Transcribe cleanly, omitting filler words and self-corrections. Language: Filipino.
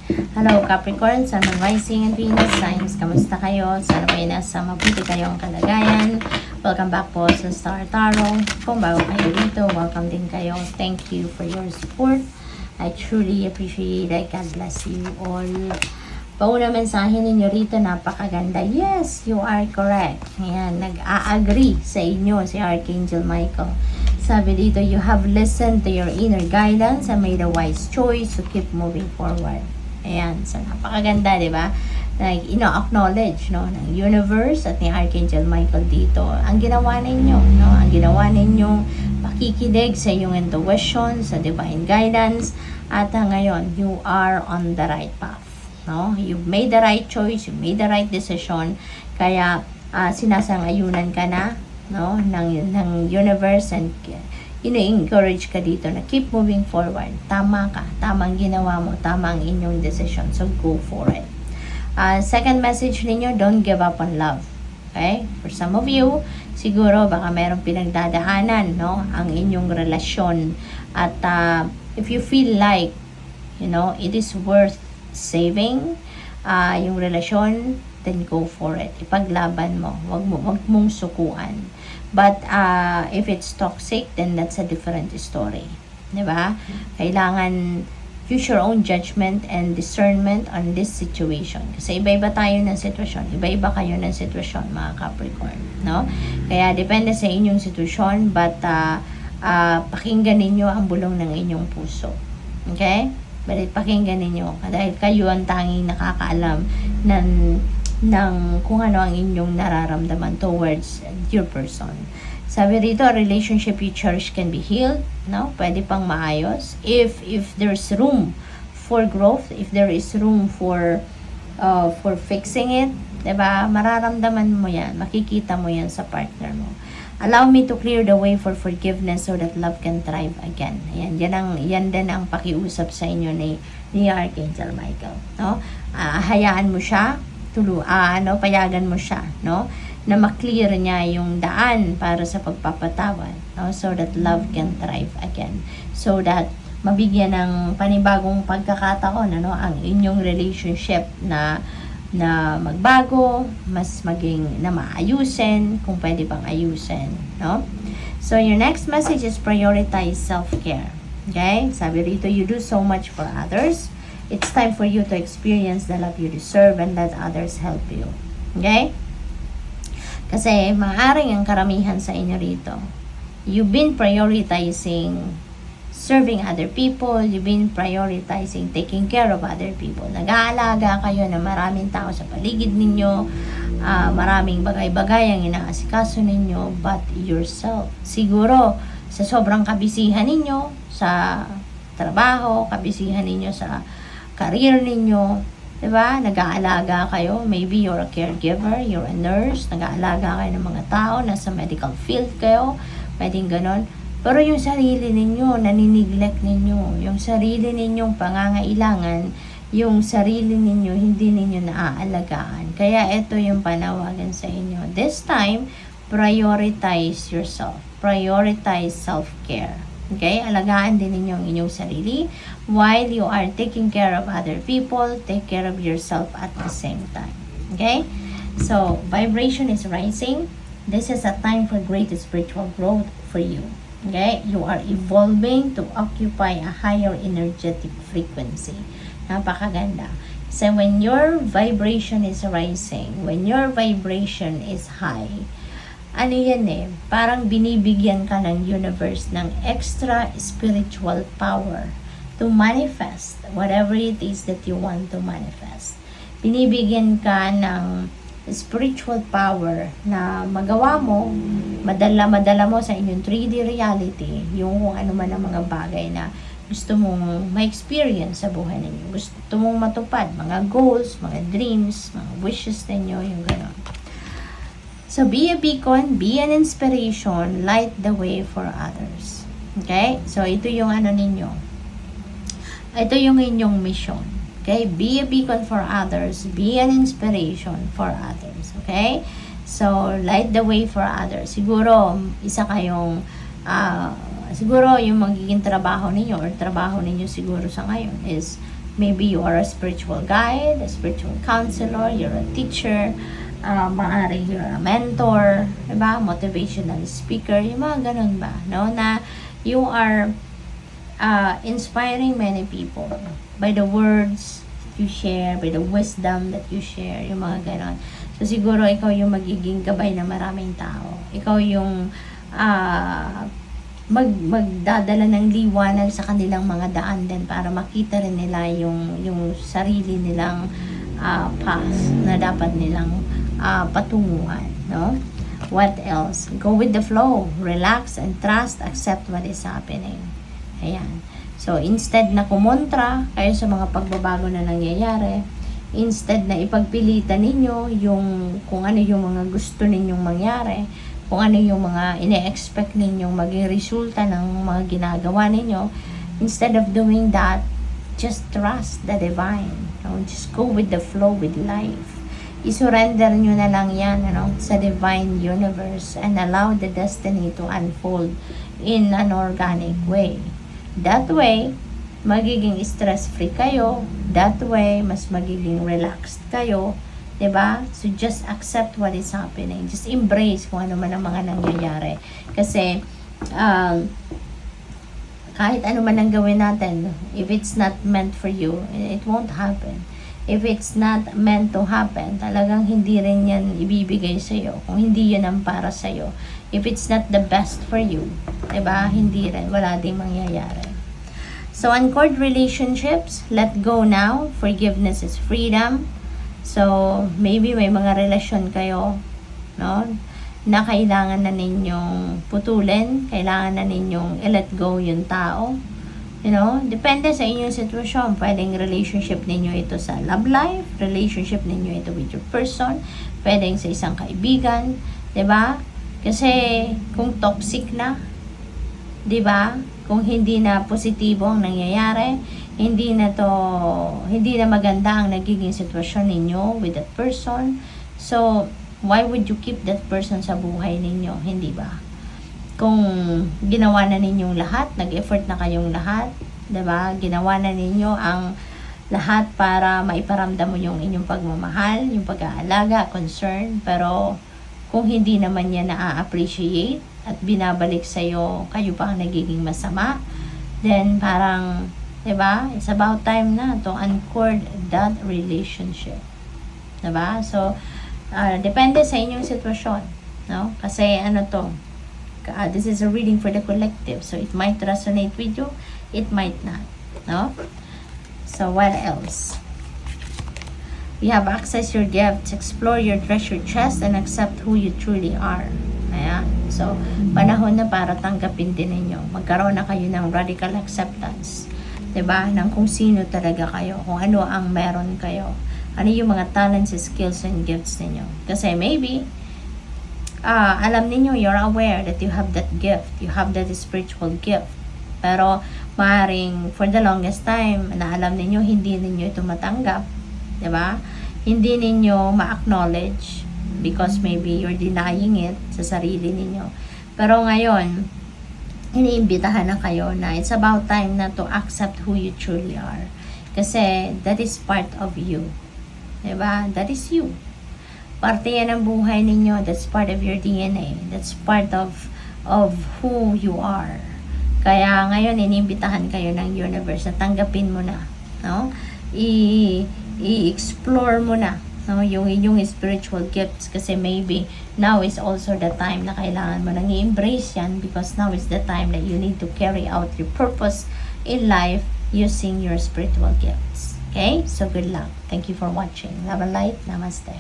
Hello Capricorn, Sun, Moon, Rising, and Venus signs. Kamusta kayo? Sana may nasa mabuti kayong kalagayan. Welcome back po sa Star Tarot. Kung bago kayo dito, welcome din kayo. Thank you for your support. I truly appreciate it. God bless you all. Pauna mensahe ninyo rito, napakaganda. Yes, you are correct. Ayan, nag-a-agree sa inyo si Archangel Michael. Sabi dito, you have listened to your inner guidance and made a wise choice to keep moving forward. Ayan, so napakaganda, di ba? Like, ino-acknowledge, no, ng universe at ni Archangel Michael dito. Ang ginawa ninyo, no? Ang ginawa ninyong pakikinig sa iyong intuition, sa divine guidance, at ngayon, you are on the right path, no? You've made the right choice, you made the right decision, kaya sinasangayunan ka na, no, ng universe, and ino-encourage ka dito na keep moving forward. Tama ka, tamang ginawa mo, tamang inyong decision, so go for it. Second message ninyo, don't give up on love. Okay? For some of you, siguro baka mayroong pinagdadaanan, no, ang inyong relasyon, at if you feel like, you know, it is worth saving yung relasyon, then go for it. Ipaglaban mo. Wag mong sukuan. But if it's toxic, then that's a different story. Diba? Kailangan use your own judgment and discernment on this situation. Kasi iba-iba tayo ng sitwasyon. Iba-iba kayo ng sitwasyon, mga Capricorn. No? Kaya depende sa inyong sitwasyon, but pakinggan ninyo ang bulong ng inyong puso. Okay? But pakinggan ninyo. Dahil kayo ang tanging nakakaalam ng kung ano ang inyong nararamdaman towards your person. Sabi rito, a relationship you cherish can be healed, no? Pwede pang maayos if there's room for growth, if there is room for fixing it, 'di ba? Mararamdaman mo 'yan, makikita mo 'yan sa partner mo. Allow me to clear the way for forgiveness so that love can thrive again. Ayan, yan din ang pakiusap sa inyo ni Archangel Michael, no? Hayaan mo siya, payagan mo siya, no, na ma-clear niya yung daan para sa pagpapatawad, no, so that love can thrive again, so that mabigyan ng panibagong pagkakataon, ano, ang inyong relationship na magbago, mas maging na maayusin, kung pwede bang ayusin, no. So your next message is prioritize self-care. Okay, sabi rito, you do so much for others. It's time for you to experience the love you deserve and let others help you. Okay? Kasi maaaring ang karamihan sa inyo rito, you've been prioritizing serving other people, you've been prioritizing taking care of other people. Nag-aalaga kayo na maraming tao sa paligid ninyo, maraming bagay-bagay ang inaasikaso ninyo, but yourself. Siguro, sa sobrang kabisihan ninyo, sa trabaho, kabisihan ninyo sa career ninyo, diba? Nag-aalaga kayo, maybe you're a caregiver, you're a nurse, nag-aalaga kayo ng mga tao, nasa medical field kayo, pwedeng ganon. Pero yung sarili ninyo, naniniglect ninyo, yung sarili ninyong pangangailangan, yung sarili ninyo, hindi ninyo naaalagaan. Kaya ito yung panawagan sa inyo. This time, prioritize yourself. Prioritize self-care. Okay? Alagaan din ninyo ang inyong sarili. While you are taking care of other people, take care of yourself at the same time. Okay? So, vibration is rising. This is a time for great spiritual growth for you. Okay? You are evolving to occupy a higher energetic frequency. Napakaganda. So, when your vibration is rising, when your vibration is high, ano yan parang binibigyan ka ng universe ng extra spiritual power to manifest whatever it is that you want to manifest. Binibigyan ka ng spiritual power na magawa mo, madala mo sa inyong 3D reality, yung kung ano man ang mga bagay na gusto mong ma-experience sa buhay ninyo. Gusto mong matupad, mga goals, mga dreams, mga wishes ninyo, yung gano'n. So, be a beacon, be an inspiration, light the way for others. Okay? So, ito yung ano ninyo. Ito yung inyong mission. Okay? Be a beacon for others, be an inspiration for others. Okay? So, light the way for others. Siguro, isa kayong, siguro yung magiging trabaho ninyo or trabaho ninyo siguro sa ngayon is Maybe you are a spiritual guide, a spiritual counselor, you're a teacher, maaari you're a mentor, diba? Motivational speaker, yung mga ganun ba, no? Na you are inspiring many people by the words you share, by the wisdom that you share, yung mga ganon. So, siguro ikaw yung magiging gabay ng maraming tao. Ikaw yung magdadala ng liwanag sa kanilang mga daan din para makita rin nila yung sarili nilang path na dapat nilang patunguhan, no? What else? Go with the flow. Relax and trust. Accept what is happening. Ayan. So, instead na kumontra kayo sa mga pagbabago na nangyayari, instead na ipagpilitan ninyo yung kung ano yung mga gusto ninyong mangyari, kung ano yung mga ine-expect ninyong maging resulta ng mga ginagawa ninyo, instead of doing that, just trust the divine. Just go with the flow with life. I-surrender nyo na lang yan sa divine universe and allow the destiny to unfold in an organic way. That way, magiging stress-free kayo. That way, mas magiging relaxed kayo. 'Di ba? So, just accept what is happening. Just embrace kung ano man ang mga nangyayari. Kasi, kahit ano man ang gawin natin, if it's not meant for you, it won't happen. If it's not meant to happen, talagang hindi rin yan ibibigay sa'yo. Kung hindi yun ang para sa'yo. If it's not the best for you, diba? Hindi rin. Wala ding mangyayari. So, uncord relationships, let go now. Forgiveness is freedom. So, maybe may mga relasyon kayo, no? Na kailangan na ninyong putulin. Kailangan na ninyong i-let go yung tao. You know, depende sa inyong sitwasyon. Pwedeng relationship ninyo ito sa love life, relationship ninyo ito with your person, pwedeng sa isang kaibigan, 'di ba? Kasi kung toxic na, 'di ba? Kung hindi na positibo ang nangyayari, hindi na maganda ang nagiging sitwasyon ninyo with that person. So, why would you keep that person sa buhay ninyo? Hindi ba? Kung ginawa na ninyong lahat, nag-effort na kayong lahat, 'di ba? Ginawa na ninyo ang lahat para maiparamdam mo yung inyong pagmamahal, yung pag-aalaga, concern, pero kung hindi naman yan na-appreciate at binabalik sa iyo, kayo pa ang nagiging masama, then parang, 'di ba? It's about time na to uncord that relationship. 'Di ba? So, depende sa inyong sitwasyon, no? Kasi this is a reading for the collective. So, it might resonate with you. It might not. No? So, what else? You have access your gifts. Explore your treasure chest and accept who you truly are. Ayan. So, panahon na para tanggapin din ninyo. Magkaroon na kayo ng radical acceptance. 'Di ba? Ng kung sino talaga kayo. Kung ano ang meron kayo. Ano yung mga talents, skills, and gifts ninyo. Kasi maybe, alam niyo, you're aware that you have that gift, you have that spiritual gift, pero maaaring for the longest time na alam niyo hindi niyo ito matanggap, 'di ba? Hindi niyo ma-acknowledge because maybe you're denying it sa sarili niyo. Pero ngayon, iniimbitahan na kayo na it's about time na to accept who you truly are, kasi that is part of you, 'di ba? That is you. Parte yan ng buhay ninyo. That's part of your DNA. That's part of who you are. Kaya ngayon, inimbitahan kayo ng universe na tanggapin mo na. No? I-explore mo na, no? Yung inyong spiritual gifts. Kasi maybe now is also the time na kailangan mo nang i-embrace yan, because now is the time that you need to carry out your purpose in life using your spiritual gifts. Okay? So, good luck. Thank you for watching. Love and light. Namaste.